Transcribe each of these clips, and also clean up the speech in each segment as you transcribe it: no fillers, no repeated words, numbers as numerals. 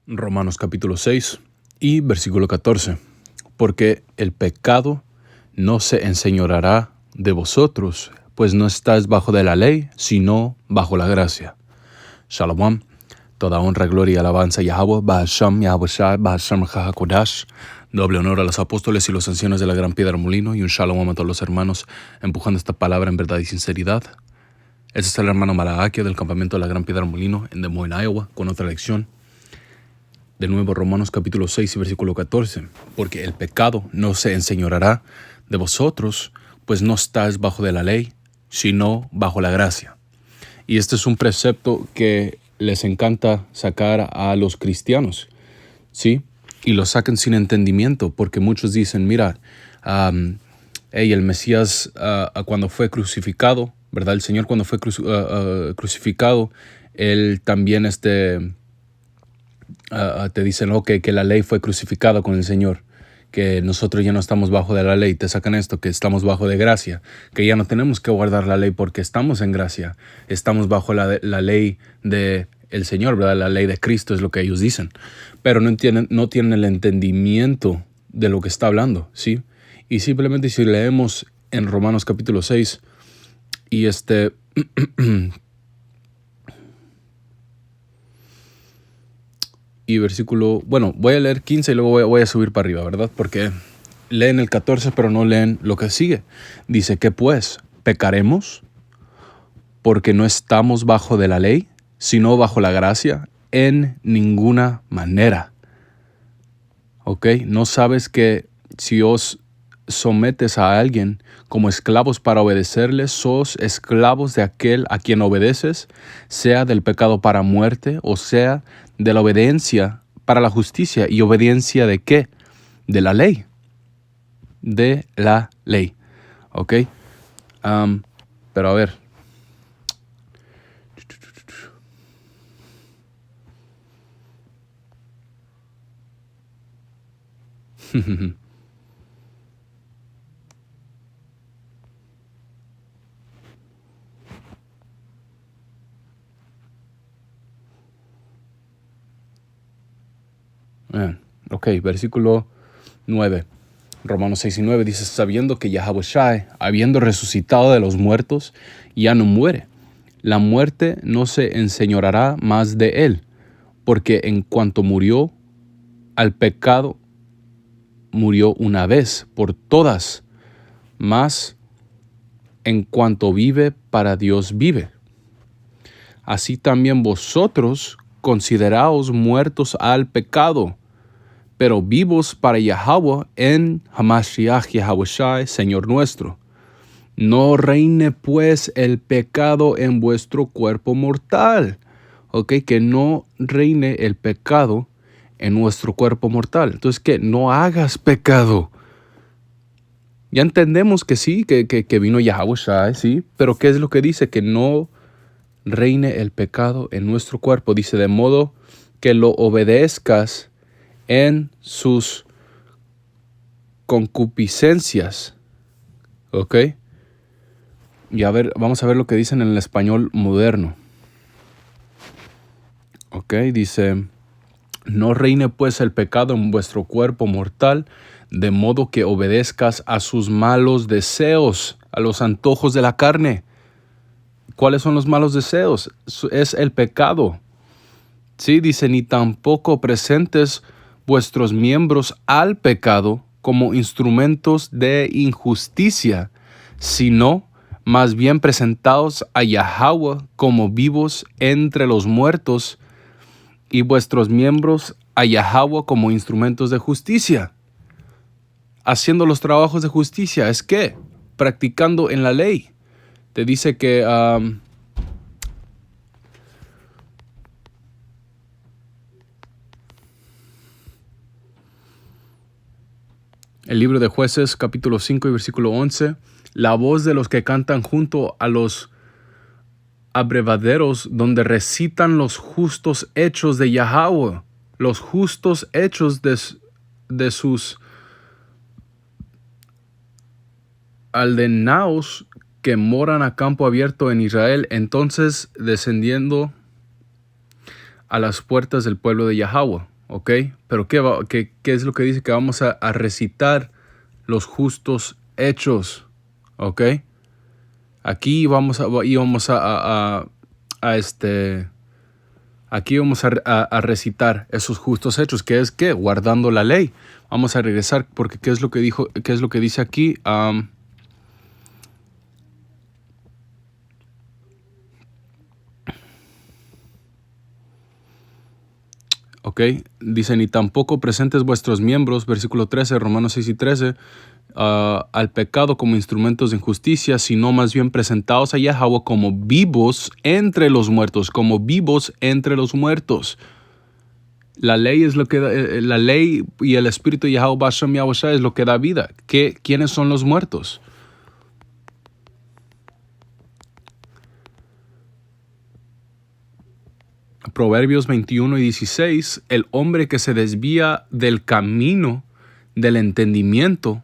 Romanos capítulo 6 y versículo 14. Porque el pecado no se enseñoreará de vosotros, pues no estáis bajo de la ley, sino bajo la gracia. Shalom. Toda honra, gloria y alabanza a Yahweh, Bahasham, Yahushua, Bahasham, Hahakodash. Doble honor a los apóstoles y los ancianos de la Gran Piedra Molino y un shalom a todos los hermanos empujando esta palabra en verdad y sinceridad. Este es el hermano Malaquia del campamento de la Gran Piedra Molino en Des Moines, Iowa, con otra lección. De nuevo, Romanos capítulo 6 y versículo 14. Porque el pecado no se enseñoreará de vosotros, pues no estáis bajo de la ley, sino bajo la gracia. Y este es un precepto que les encanta sacar a los cristianos, ¿sí? Y lo sacan sin entendimiento, porque muchos dicen, mira, el Mesías cuando fue crucificado, ¿verdad? El Señor cuando fue crucificado, él también te dicen que la ley fue crucificada con el Señor, que nosotros ya no estamos bajo de la ley. Te sacan esto, que estamos bajo de gracia, que ya no tenemos que guardar la ley porque estamos en gracia. Estamos bajo la ley de el Señor, ¿verdad? La ley de Cristo es lo que ellos dicen. Pero no tienen el entendimiento de lo que está hablando, ¿sí? Y simplemente si leemos en Romanos capítulo 6 y y versículo, bueno, voy a leer 15 y luego voy a subir para arriba, ¿verdad? Porque leen el 14, pero no leen lo que sigue. Dice que pues, ¿pecaremos porque no estamos bajo de la ley, sino bajo la gracia? En ninguna manera. ¿Ok? ¿No sabes que si os sometes a alguien como esclavos para obedecerles, sos esclavos de aquel a quien obedeces, sea del pecado para muerte, o sea de la obediencia para la justicia? ¿Y obediencia de qué? De la ley. De la ley. ¿Ok? Pero a ver. Ok, versículo 9. Romanos 6 y 9 dice, sabiendo que Yahushua, habiendo resucitado de los muertos, ya no muere. La muerte no se enseñoreará más de él, porque en cuanto murió al pecado, murió una vez por todas, mas en cuanto vive, para Dios vive. Así también vosotros consideraos muertos al pecado, pero vivos para Yahweh en Hamashiach Yahushua, Señor nuestro. No reine pues el pecado en vuestro cuerpo mortal. Ok, que no reine el pecado en nuestro cuerpo mortal. Entonces, que no hagas pecado. Ya entendemos que sí, que vino Yahushua, sí, pero ¿qué es lo que dice? Que no reine el pecado en nuestro cuerpo. Dice, de modo que lo obedezcas en sus concupiscencias. ¿Ok? Y vamos a ver lo que dicen en el español moderno. ¿Ok? Dice, no reine pues el pecado en vuestro cuerpo mortal, de modo que obedezcas a sus malos deseos, a los antojos de la carne. ¿Cuáles son los malos deseos? Es el pecado. Sí, dice, ni tampoco presentes vuestros miembros al pecado como instrumentos de injusticia, sino más bien presentados a Yahweh como vivos entre los muertos, y vuestros miembros a Yahweh como instrumentos de justicia. Haciendo los trabajos de justicia, ¿es qué? Practicando en la ley. Te dice que el libro de Jueces, capítulo 5 y versículo 11, la voz de los que cantan junto a los abrevaderos, donde recitan los justos hechos de Yahweh, los justos hechos de sus aldeanos que moran a campo abierto en Israel, entonces descendiendo a las puertas del pueblo de Yahweh. ¿ok? Pero ¿qué es lo que dice? Que vamos a recitar los justos hechos, ¿ok? Aquí aquí vamos a recitar esos justos hechos, que es que guardando la ley. Vamos a regresar porque qué es lo que dice aquí. Ok, dice, ni tampoco presentes vuestros miembros, versículo 13, Romanos 6 y 13, al pecado como instrumentos de injusticia, sino más bien presentados a Yahweh como vivos entre los muertos, como vivos entre los muertos. La ley es lo que la ley y el espíritu de Yahweh Bashem Yahushua es lo que da vida. ¿Quiénes son los muertos? Proverbios 21 y 16, el hombre que se desvía del camino del entendimiento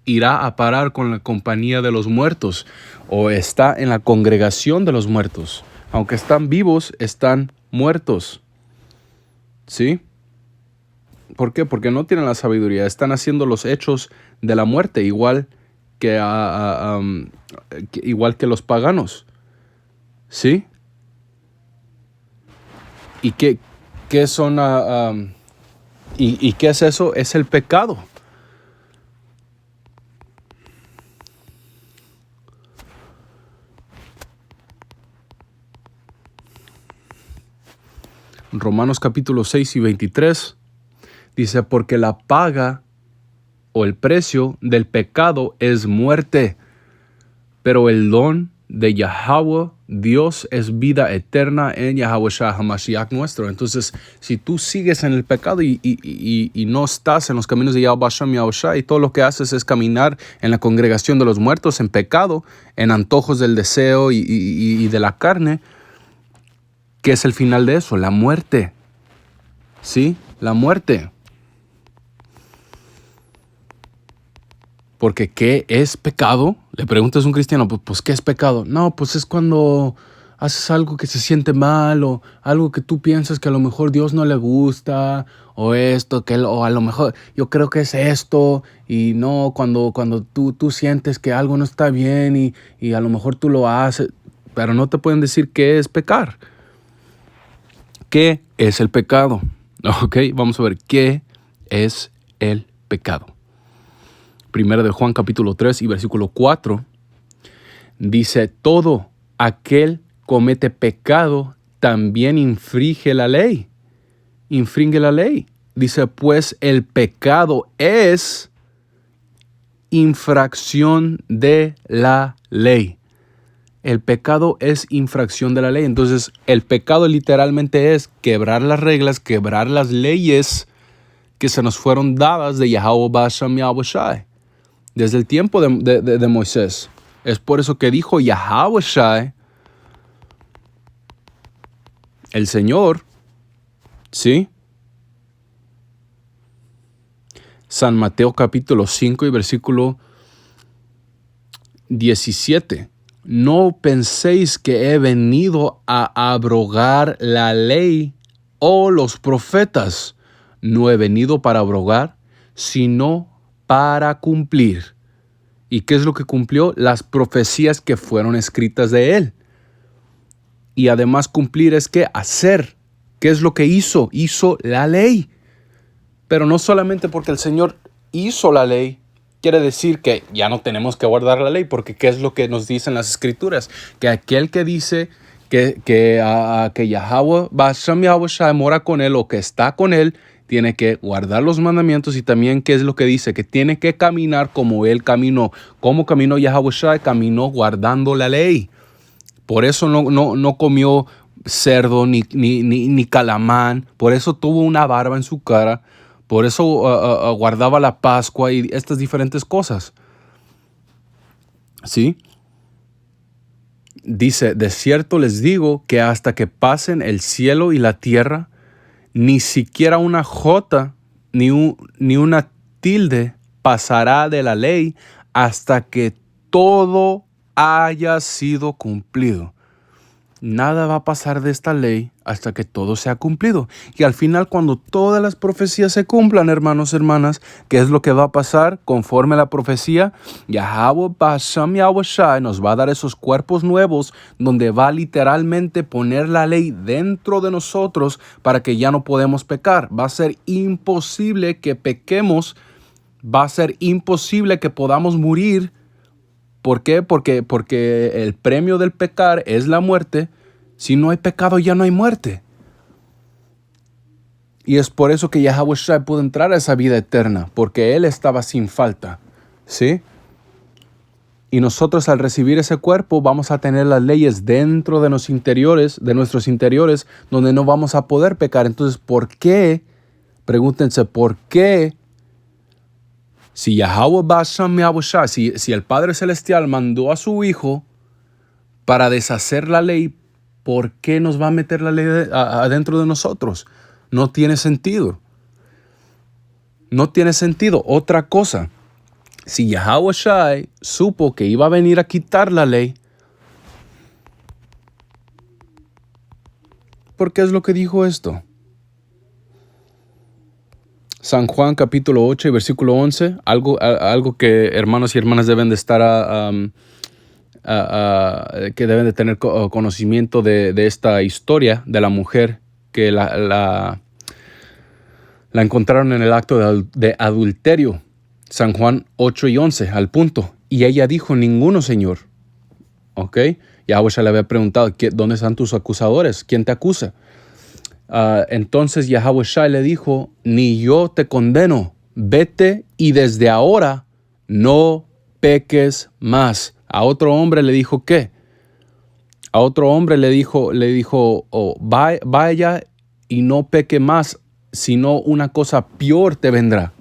irá a parar con la compañía de los muertos o está en la congregación de los muertos. Aunque están vivos, están muertos. ¿Sí? ¿Por qué? Porque no tienen la sabiduría. Están haciendo los hechos de la muerte, igual que los paganos. ¿Sí? ¿Y qué son? ¿Y qué es eso? Es el pecado. Romanos capítulo 6 y 23 dice, porque la paga o el precio del pecado es muerte, pero el don de Yahweh, Dios, es vida eterna en Yahweh Shah HaMashiach nuestro. Entonces, si tú sigues en el pecado y no estás en los caminos de Yahweh Hashem Yahushua y todo lo que haces es caminar en la congregación de los muertos, en pecado, en antojos del deseo y de la carne, ¿qué es el final de eso? La muerte. ¿Sí? La muerte. Porque ¿qué es pecado? Le preguntas a un cristiano, pues ¿qué es pecado? No, pues es cuando haces algo que se siente mal o algo que tú piensas que a lo mejor Dios no le gusta o esto, o a lo mejor yo creo que es esto y no, cuando tú sientes que algo no está bien y a lo mejor tú lo haces, pero no te pueden decir qué es pecar. ¿Qué es el pecado? Ok, vamos a ver qué es el pecado. Primera de Juan capítulo 3 y versículo 4 dice, todo aquel comete pecado también infringe la ley. Infringe la ley. Dice, pues el pecado es infracción de la ley. El pecado es infracción de la ley. Entonces, el pecado literalmente es quebrar las reglas, quebrar las leyes que se nos fueron dadas de Yahweh Bashem Yahushua desde el tiempo de Moisés. Es por eso que dijo Yahushua, el Señor, ¿sí? San Mateo capítulo 5 y versículo 17. No penséis que he venido a abrogar la ley o los profetas. No he venido para abrogar, sino para cumplir. ¿Y qué es lo que cumplió? Las profecías que fueron escritas de él. Y además cumplir es que hacer. ¿Qué es lo que hizo? Hizo la ley. Pero no solamente porque el Señor hizo la ley, quiere decir que ya no tenemos que guardar la ley, porque ¿qué es lo que nos dicen las Escrituras? Que aquel que dice que Yahweh, Bashem Yahushua mora con él o que está con él, tiene que guardar los mandamientos y también ¿qué es lo que dice? Que tiene que caminar como él caminó. ¿Cómo caminó Yahushua? Caminó guardando la ley. Por eso no comió cerdo ni calamán. Por eso tuvo una barba en su cara. Por eso guardaba la Pascua y estas diferentes cosas. ¿Sí? Dice, de cierto les digo que hasta que pasen el cielo y la tierra, ni siquiera una jota ni una tilde pasará de la ley hasta que todo haya sido cumplido. nada va a pasar de esta ley hasta que todo sea cumplido. Y al final, cuando todas las profecías se cumplan, hermanos, hermanas, ¿qué es lo que va a pasar conforme a la profecía? Yahweh Basham Yahweh Shai nos va a dar esos cuerpos nuevos donde va literalmente poner la ley dentro de nosotros para que ya no podemos pecar. Va a ser imposible que pequemos, va a ser imposible que podamos morir. ¿Por qué? Porque el premio del pecar es la muerte. Si no hay pecado, ya no hay muerte. Y es por eso que Yahweh Shai pudo entrar a esa vida eterna, porque Él estaba sin falta. ¿Sí? Y nosotros al recibir ese cuerpo vamos a tener las leyes dentro de nuestros interiores, donde no vamos a poder pecar. Entonces, ¿por qué? Pregúntense, ¿por qué? Si Yahweh Basham Yahweh Shai, si el Padre Celestial mandó a su Hijo para deshacer la ley, ¿por qué nos va a meter la ley adentro de nosotros? No tiene sentido. No tiene sentido. Otra cosa, si Yahweh Shai supo que iba a venir a quitar la ley, ¿por qué es lo que dijo esto? San Juan capítulo 8 y versículo 11, algo que hermanos y hermanas deben de estar que deben de tener conocimiento de esta historia de la mujer que la encontraron en el acto de adulterio. San Juan 8 y 11, al punto. Y ella dijo, ninguno, Señor. ¿Ok? Yahweh le había preguntado, ¿dónde están tus acusadores? ¿Quién te acusa? Entonces Yahweh Shai le dijo, ni yo te condeno, vete y desde ahora no peques más. A otro hombre le dijo, ¿qué? A otro hombre le dijo, oh, vaya y no peque más, sino una cosa peor te vendrá.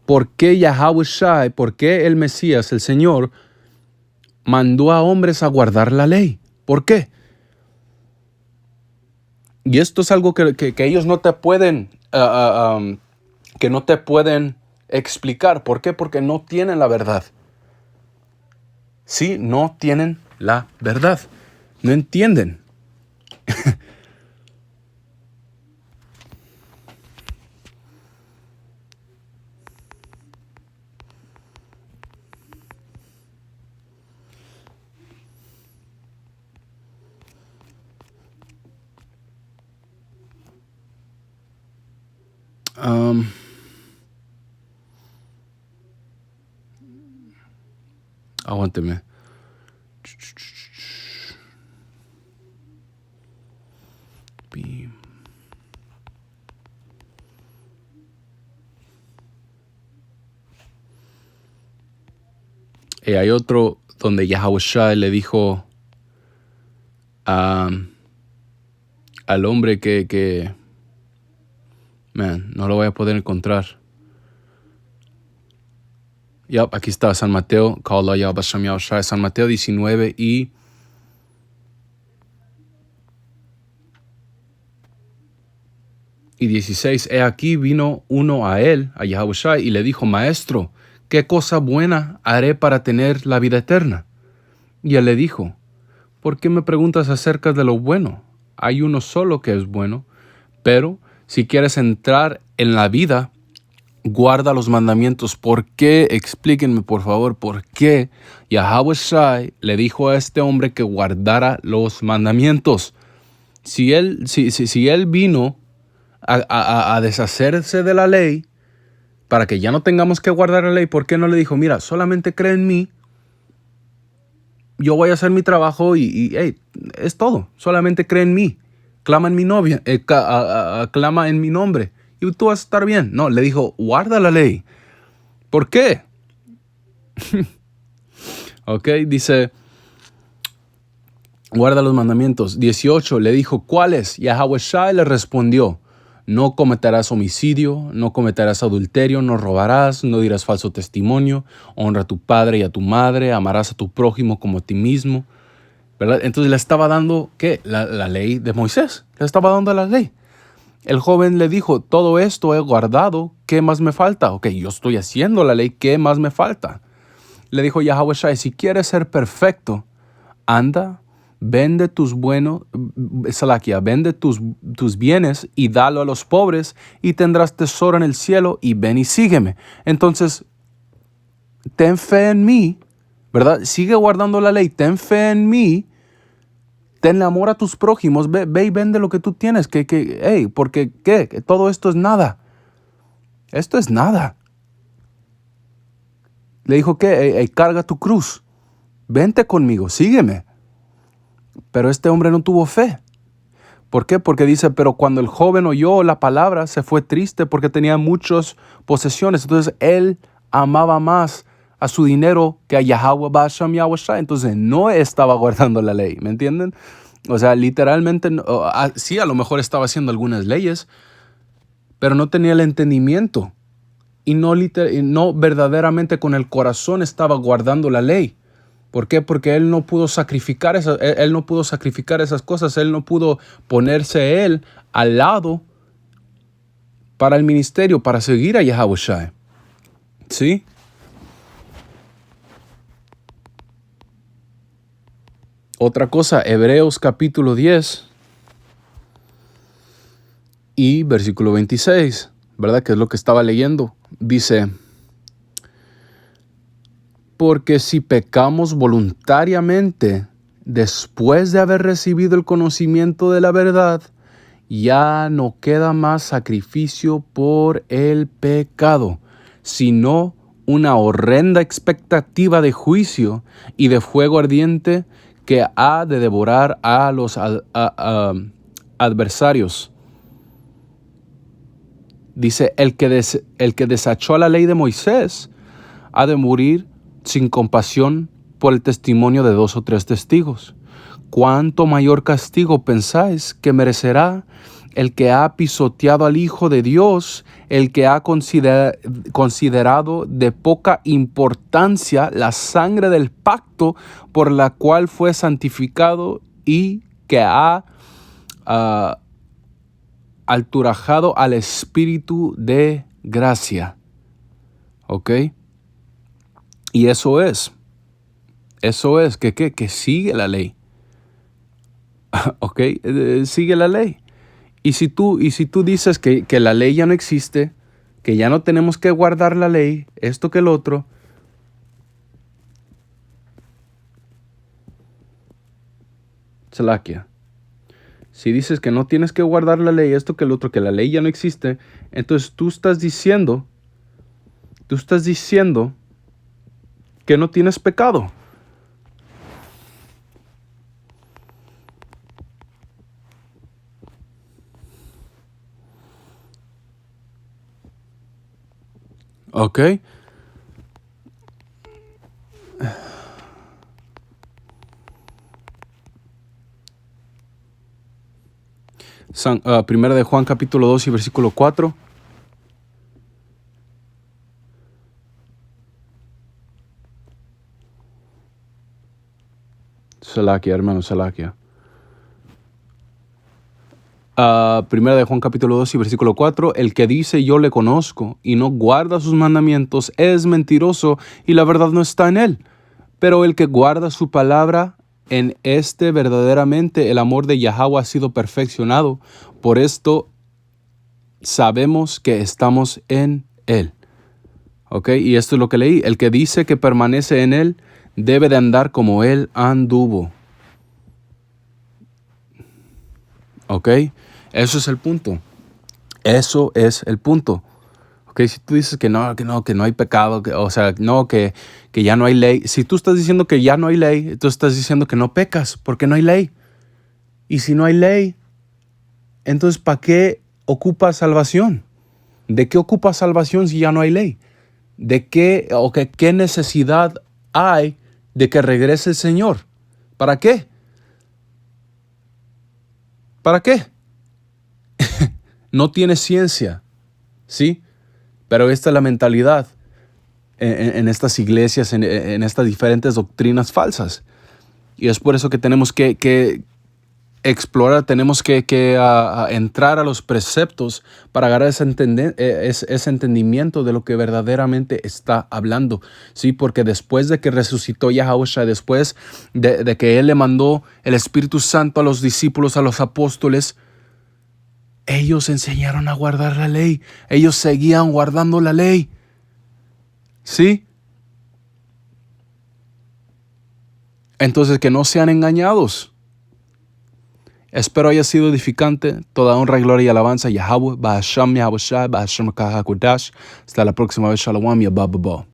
¿Por qué Yahweh Shai, por qué el Mesías, el Señor, mandó a hombres a guardar la ley? ¿Por qué? Y esto es algo que ellos no te pueden, que no te pueden explicar. ¿Por qué? Porque no tienen la verdad. Sí, no tienen la verdad. No entienden. Aguánteme. Y hay otro donde Yahweh Shai le dijo al hombre que no lo voy a poder encontrar. Aquí está San Mateo, San Mateo 19 y 16. He aquí vino uno a él, a Yahweh Shai, y le dijo, Maestro, ¿qué cosa buena haré para tener la vida eterna? Y él le dijo, ¿por qué me preguntas acerca de lo bueno? Hay uno solo que es bueno, pero si quieres entrar en la vida, guarda los mandamientos. ¿Por qué? Explíquenme, por favor, ¿por qué Yahweh Shai le dijo a este hombre que guardara los mandamientos? Si él vino a deshacerse de la ley para que ya no tengamos que guardar la ley, ¿por qué no le dijo, mira, solamente cree en mí, yo voy a hacer mi trabajo y hey, es todo, solamente cree en mí, clama en mi novia, clama en mi nombre y tú vas a estar bien? No, le dijo, guarda la ley. ¿Por qué? Ok, dice, guarda los mandamientos. 18, le dijo, ¿cuáles? Yahweh Shai le respondió, no cometerás homicidio, no cometerás adulterio, no robarás, no dirás falso testimonio, honra a tu padre y a tu madre, amarás a tu prójimo como a ti mismo, ¿verdad? Entonces le estaba dando, ¿qué? La ley de Moisés, le estaba dando la ley. El joven le dijo, todo esto he guardado, ¿qué más me falta? Ok, yo estoy haciendo la ley, ¿qué más me falta? Le dijo Yahweh Shai, si quieres ser perfecto, anda, vende vende tus bienes y dalo a los pobres y tendrás tesoro en el cielo y ven y sígueme. Entonces, ten fe en mí, ¿verdad? Sigue guardando la ley, ten fe en mí, tenle amor a tus prójimos, ve y vende lo que tú tienes, porque ¿qué? Que todo esto es nada. Esto es nada. Le dijo que carga tu cruz, vente conmigo, sígueme. Pero este hombre no tuvo fe. ¿Por qué? Porque dice, pero cuando el joven oyó la palabra, se fue triste porque tenía muchas posesiones. Entonces él amaba más a su dinero que a Yahweh Ba'Shem Yahweh Shai. Entonces no estaba guardando la ley, ¿me entienden? O sea, literalmente, sí, a lo mejor estaba haciendo algunas leyes, pero no tenía el entendimiento. Y no verdaderamente con el corazón estaba guardando la ley. ¿Por qué? Porque él no pudo sacrificar esas cosas. Él no pudo ponerse él al lado para el ministerio, para seguir a Yahweh Shai. ¿Sí? Otra cosa, Hebreos capítulo 10 y versículo 26, ¿verdad? Que es lo que estaba leyendo. Dice, porque si pecamos voluntariamente después de haber recibido el conocimiento de la verdad, ya no queda más sacrificio por el pecado, sino una horrenda expectativa de juicio y de fuego ardiente que ha de devorar a los adversarios. Dice, el que desechó la ley de Moisés ha de morir sin compasión por el testimonio de 2 o 3 testigos. ¿Cuánto mayor castigo pensáis que merecerá el que ha pisoteado al Hijo de Dios, el que ha considerado de poca importancia la sangre del pacto por la cual fue santificado y que ha alturajado al Espíritu de gracia? ¿Ok? Y eso es que sigue la ley. ¿Ok? Sigue la ley. Y si tú dices que la ley ya no existe, que ya no tenemos que guardar la ley, esto que el otro, Salakia. Si dices que no tienes que guardar la ley, esto que el otro, que la ley ya no existe, entonces tú estás diciendo que no tienes pecado. ¿Ok? Primera de Juan capítulo 2 y versículo 4. Salakia, hermano, Salakia. Primera de Juan capítulo 2 y versículo 4. El que dice yo le conozco y no guarda sus mandamientos es mentiroso y la verdad no está en él. Pero el que guarda su palabra, en este verdaderamente el amor de Yahweh ha sido perfeccionado. Por esto sabemos que estamos en él. ¿Ok? Y esto es lo que leí. El que dice que permanece en él debe de andar como él anduvo. ¿Ok? Eso es el punto. Eso es el punto. ¿Ok? Si tú dices que no hay pecado, que ya no hay ley. Si tú estás diciendo que ya no hay ley, tú estás diciendo que no pecas porque no hay ley. Y si no hay ley, entonces ¿para qué ocupas salvación? ¿De qué ocupas salvación si ya no hay ley? ¿De qué necesidad hay de que regrese el Señor? ¿Para qué? ¿Para qué? No tiene ciencia, ¿sí? Pero esta es la mentalidad en estas iglesias, en estas diferentes doctrinas falsas. Y es por eso que tenemos que explorar, tenemos que entrar a los preceptos para agarrar ese entendimiento de lo que verdaderamente está hablando. Sí, porque después de que resucitó Yahushua, después de que Él le mandó el Espíritu Santo a los discípulos, a los apóstoles, ellos enseñaron a guardar la ley. Ellos seguían guardando la ley. ¿Sí? Entonces, que no sean engañados. Espero haya sido edificante. Toda honra, gloria y alabanza. Yahweh, Ba'asham, Yahushua, Ba'asham, Kahakudash. Hasta la próxima vez. Shalom, ya ba.